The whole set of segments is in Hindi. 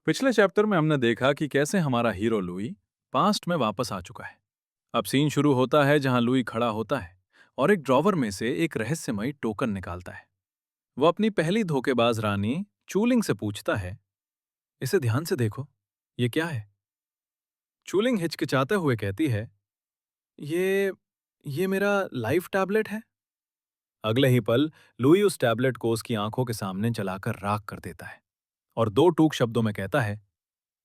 पिछले चैप्टर में हमने देखा कि कैसे हमारा हीरो लुई पास्ट में वापस आ चुका है। अब सीन शुरू होता है जहां लुई खड़ा होता है और एक ड्रॉवर में से एक रहस्यमयी टोकन निकालता है। वो अपनी पहली धोखेबाज रानी चूलिंग से पूछता है, इसे ध्यान से देखो, ये क्या है? चूलिंग हिचकिचाते हुए कहती है, ये ये मेरा लाइफ टैबलेट है। अगले ही पल लुई उस टैबलेट को उसकी आंखों के सामने जलाकर राख कर देता है और दो टूक शब्दों में कहता है,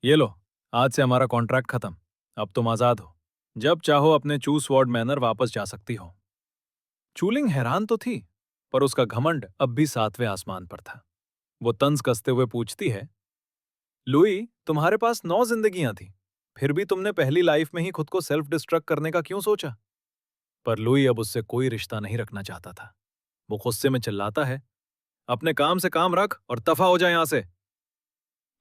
ये लो, आज से हमारा कॉन्ट्रैक्ट खत्म। अब तुम आजाद हो। जब चाहो अपने चूस वार्ड मैनर वापस जा सकती हो। चूलिंग हैरान तो थी, पर उसका घमंड अब भी सातवें आसमान पर था। वो तंज कसते हुए पूछती है, लुई, तुम्हारे पास 9 जिंदगियां थी, फिर भी तुमने पहली लाइफ में ही खुद को सेल्फ डिस्ट्रक्ट करने का क्यों सोचा? पर लुई अब उससे कोई रिश्ता नहीं रखना चाहता था। वो गुस्से में चिल्लाता है, अपने काम से काम रख और दफा हो जाए यहां से।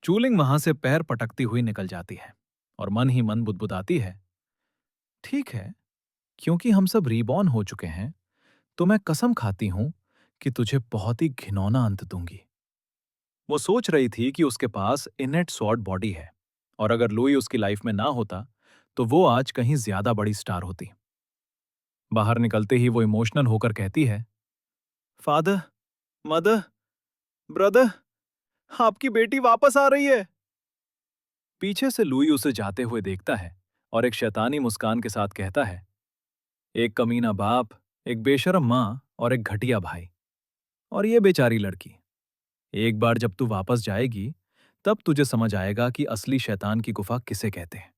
चूलिंग वहां से पैर पटकती हुई निकल जाती है और मन ही मन बुदबुदाती है, ठीक है, क्योंकि हम सब रीबॉर्न हो चुके हैं, तो मैं कसम खाती हूं कि तुझे बहुत ही घिनौना अंत दूंगी। वो सोच रही थी कि उसके पास इनेट स्वॉर्ड बॉडी है और अगर लुई उसकी लाइफ में ना होता तो वो आज कहीं ज्यादा बड़ी स्टार होती। बाहर निकलते ही वो इमोशनल होकर कहती है, फादर, मदर, ब्रदर, आपकी बेटी वापस आ रही है। पीछे से लुई उसे जाते हुए देखता है और एक शैतानी मुस्कान के साथ कहता है, एक कमीना बाप, एक बेशरम मां और एक घटिया भाई, और ये बेचारी लड़की। एक बार जब तू वापस जाएगी तब तुझे समझ आएगा कि असली शैतान की गुफा किसे कहते हैं।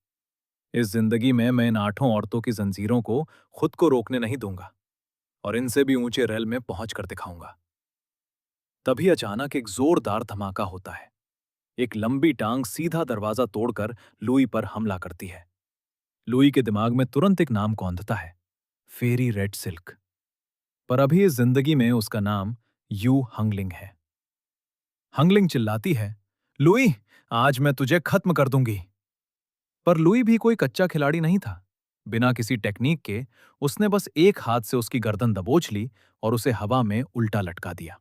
इस जिंदगी में मैं इन 8 औरतों की जंजीरों को खुद को रोकने नहीं दूंगा और इनसे भी ऊंचे रेल में पहुंच कर दिखाऊंगा। तभी अचानक एक जोरदार धमाका होता है। एक लंबी टांग सीधा दरवाजा तोड़कर लुई पर हमला करती है। लुई के दिमाग में तुरंत एक नाम कौंधता है, फेरी रेड सिल्क। पर अभी इस जिंदगी में उसका नाम यू हंगलिंग है। हंगलिंग चिल्लाती है, लुई, आज मैं तुझे खत्म कर दूंगी। पर लुई भी कोई कच्चा खिलाड़ी नहीं था। बिना किसी टेक्निक के उसने बस एक हाथ से उसकी गर्दन दबोच ली और उसे हवा में उल्टा लटका दिया।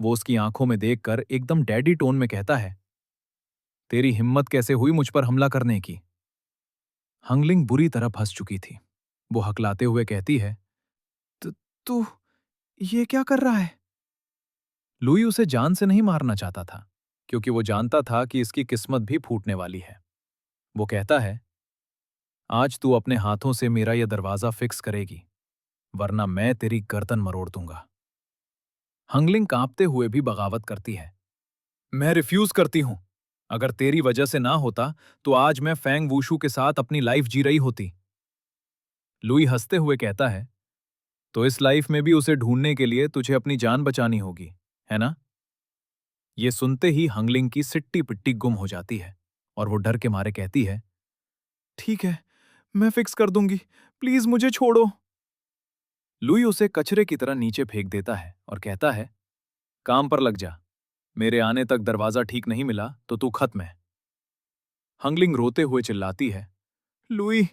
वो उसकी आंखों में देखकर एकदम डैडी टोन में कहता है, तेरी हिम्मत कैसे हुई मुझ पर हमला करने की? हंगलिंग बुरी तरह फंस चुकी थी। वो हकलाते हुए कहती है, तू ये क्या कर रहा है? लुई उसे जान से नहीं मारना चाहता था, क्योंकि वो जानता था कि इसकी किस्मत भी फूटने वाली है। वो कहता है, आज तू अपने हाथों से मेरा यह दरवाजा फिक्स करेगी, वरना मैं तेरी गर्दन मरोड़ दूंगा। हंगलिंग कांपते हुए भी बगावत करती है, मैं रिफ्यूज करती हूं। अगर तेरी वजह से ना होता तो आज मैं फैंग वूशू के साथ अपनी लाइफ जी रही होती। लुई हंसते हुए कहता है, तो इस लाइफ में भी उसे ढूंढने के लिए तुझे अपनी जान बचानी होगी, है ना? ये सुनते ही हंगलिंग की सिट्टी पिट्टी गुम हो जाती है और वो डर के मारे कहती है, ठीक है, मैं फिक्स कर दूंगी, प्लीज मुझे छोड़ो। लुई उसे कचरे की तरह नीचे फेंक देता है और कहता है, काम पर लग जा। मेरे आने तक दरवाजा ठीक नहीं मिला तो तू खत्म है। हंगलिंग रोते हुए चिल्लाती है, लुई,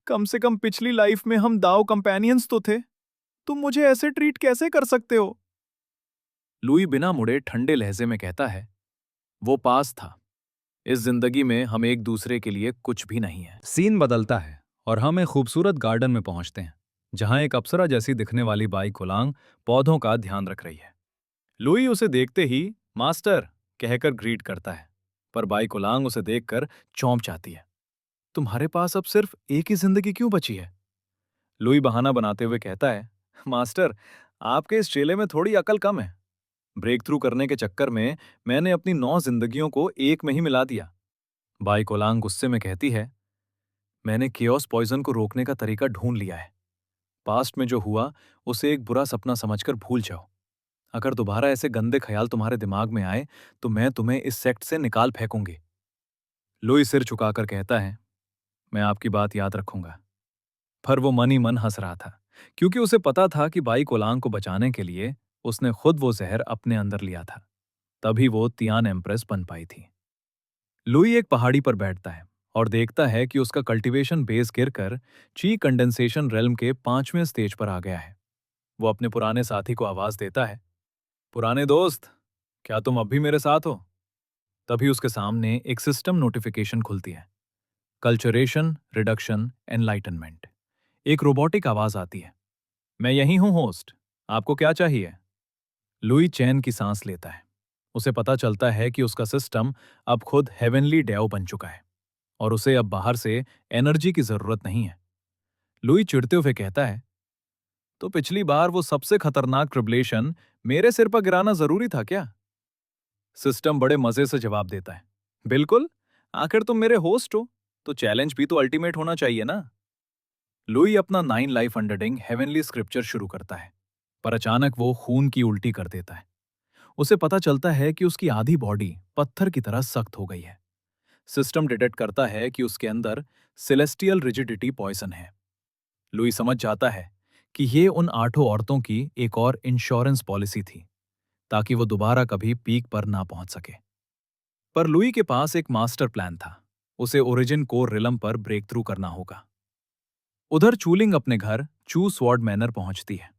कम से कम पिछली लाइफ में हम दाव कंपेनियंस तो थे। तुम मुझे ऐसे ट्रीट कैसे कर सकते हो? लुई बिना मुड़े ठंडे लहजे में कहता है, वो पास था। इस जिंदगी में हम एक दूसरे के लिए कुछ भी नहीं है। सीन बदलता है और हम एक खूबसूरत गार्डन में पहुंचते हैं, जहां एक अप्सरा जैसी दिखने वाली बाई कोलांग पौधों का ध्यान रख रही है। लुई उसे देखते ही मास्टर कहकर ग्रीट करता है, पर बाई कोलांग उसे देखकर चौंक जाती है। तुम्हारे पास अब सिर्फ एक ही जिंदगी क्यों बची है? लुई बहाना बनाते हुए कहता है, मास्टर, आपके इस चेले में थोड़ी अकल कम है। ब्रेक थ्रू करने के चक्कर में मैंने अपनी 9 जिंदगियों को एक में ही मिला दिया। बाई कोलांग गुस्से में कहती है, मैंने केओस पॉइजन को रोकने का तरीका ढूंढ लिया है। पास्ट में जो हुआ उसे एक बुरा सपना समझकर भूल जाओ। अगर दोबारा ऐसे गंदे ख्याल तुम्हारे दिमाग में आए तो मैं तुम्हें इस सेक्ट से निकाल फेंकूंगी। लुई सिर झुकाकर कहता है, मैं आपकी बात याद रखूंगा। पर वो मन ही मन हंस रहा था, क्योंकि उसे पता था कि बाई कोलांग को बचाने के लिए उसने खुद वो जहर अपने अंदर लिया था। तभी वो तियान एम्प्रेस बन पाई थी। लुई एक पहाड़ी पर बैठता है और देखता है कि उसका कल्टीवेशन बेस गिरकर ची कंडेंसेशन रेल्म के 5वें स्टेज पर आ गया है। वो अपने पुराने साथी को आवाज देता है, पुराने दोस्त, क्या तुम अब भी मेरे साथ हो? तभी उसके सामने एक सिस्टम नोटिफिकेशन खुलती है। Culturation, reduction, enlightenment. एक रोबोटिक आवाज आती है। मैं यही हूं होस्ट, आपको क्या चाहिए? लुई चैन की सांस लेता है। उसे पता चलता है कि उसका सिस्टम अब खुद हेवनली डेव बन चुका है और उसे अब बाहर से एनर्जी की जरूरत नहीं है। लुई चिढ़ते हुए कहता है, तो पिछली बार वो सबसे खतरनाक ट्रिब्लेशन मेरे सिर पर गिराना जरूरी था क्या? सिस्टम बड़े मजे से जवाब देता है, बिल्कुल, आखिर तुम मेरे होस्ट हो, तो चैलेंज भी तो अल्टीमेट होना चाहिए ना। लुई अपना 9 लाइफ अंडरडिंग हेवनली स्क्रिप्चर शुरू करता है, पर अचानक वो खून की उल्टी कर देता है। उसे पता चलता है कि उसकी आधी बॉडी पत्थर की तरह सख्त हो गई है। सिस्टम डिटेक्ट करता है कि उसके अंदर सेलेस्टियल रिजिडिटी पॉइजन है। लुई समझ जाता है कि ये उन 8 औरतों की एक और इंश्योरेंस पॉलिसी थी, ताकि वो दोबारा कभी पीक पर ना पहुंच सके। पर लुई के पास एक मास्टर प्लान था। उसे ओरिजिन कोर रिलम पर ब्रेक थ्रू करना होगा। उधर चूलिंग अपने घर चू स्वॉर्ड मैनर पहुंचती है।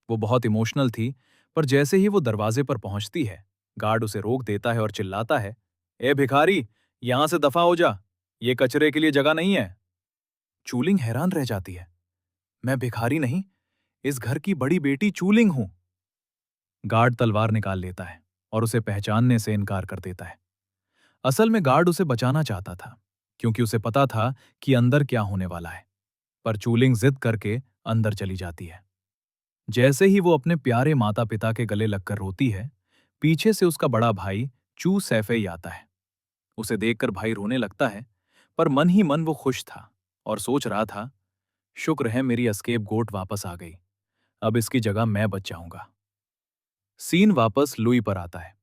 वो बहुत इमोशनल थी, पर जैसे ही वो दरवाजे पर पहुंचती है, गार्ड उसे रोक देता है और चिल्लाता है, ए भिखारी, यहां से दफा हो जा, ये कचरे के लिए जगह नहीं है। चूलिंग हैरान रह जाती है। मैं भिखारी नहीं, इस घर की बड़ी बेटी चूलिंग हूं। गार्ड तलवार निकाल लेता है और उसे पहचानने से इनकार कर देता है। असल में गार्ड उसे बचाना चाहता था, क्योंकि उसे पता था कि अंदर क्या होने वाला है। पर चूलिंग जिद करके अंदर चली जाती है। जैसे ही वो अपने प्यारे माता पिता के गले लगकर रोती है, पीछे से उसका बड़ा भाई चू सैफई आता है। उसे देखकर भाई रोने लगता है, पर मन ही मन वो खुश था और सोच रहा था, शुक्र है मेरी एस्केप गोट वापस आ गई, अब इसकी जगह मैं बच जाऊंगा। सीन वापस लुई पर आता है।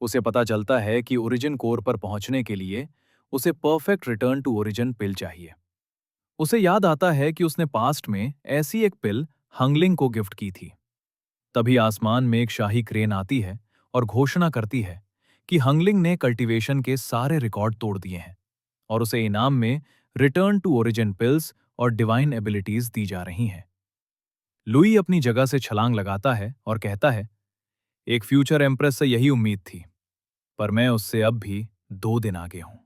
उसे पता चलता है कि ओरिजिन कोर पर पहुंचने के लिए उसे परफेक्ट रिटर्न टू ओरिजिन पिल चाहिए। उसे याद आता है कि उसने पास्ट में ऐसी एक पिल हंगलिंग को गिफ्ट की थी। तभी आसमान में एक शाही क्रेन आती है और घोषणा करती है कि हंगलिंग ने कल्टीवेशन के सारे रिकॉर्ड तोड़ दिए हैं और उसे इनाम में रिटर्न टू ओरिजिन पिल्स और डिवाइन एबिलिटीज दी जा रही हैं। लुई अपनी जगह से छलांग लगाता है और कहता है, एक फ्यूचर एम्प्रेस से यही उम्मीद थी, पर मैं उससे अब भी 2 दिन आगे हूं।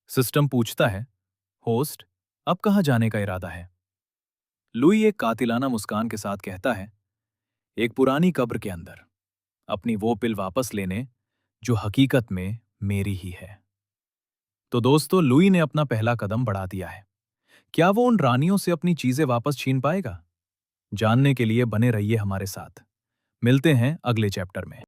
सिस्टम पूछता है, होस्ट, अब कहां जाने का इरादा है? लुई एक कातिलाना मुस्कान के साथ कहता है, एक पुरानी कब्र के अंदर, अपनी वो पिल वापस लेने जो हकीकत में मेरी ही है। तो दोस्तों, लुई ने अपना पहला कदम बढ़ा दिया है। क्या वो उन रानियों से अपनी चीजें वापस छीन पाएगा? जानने के लिए बने रहिए हमारे साथ। मिलते हैं अगले चैप्टर में।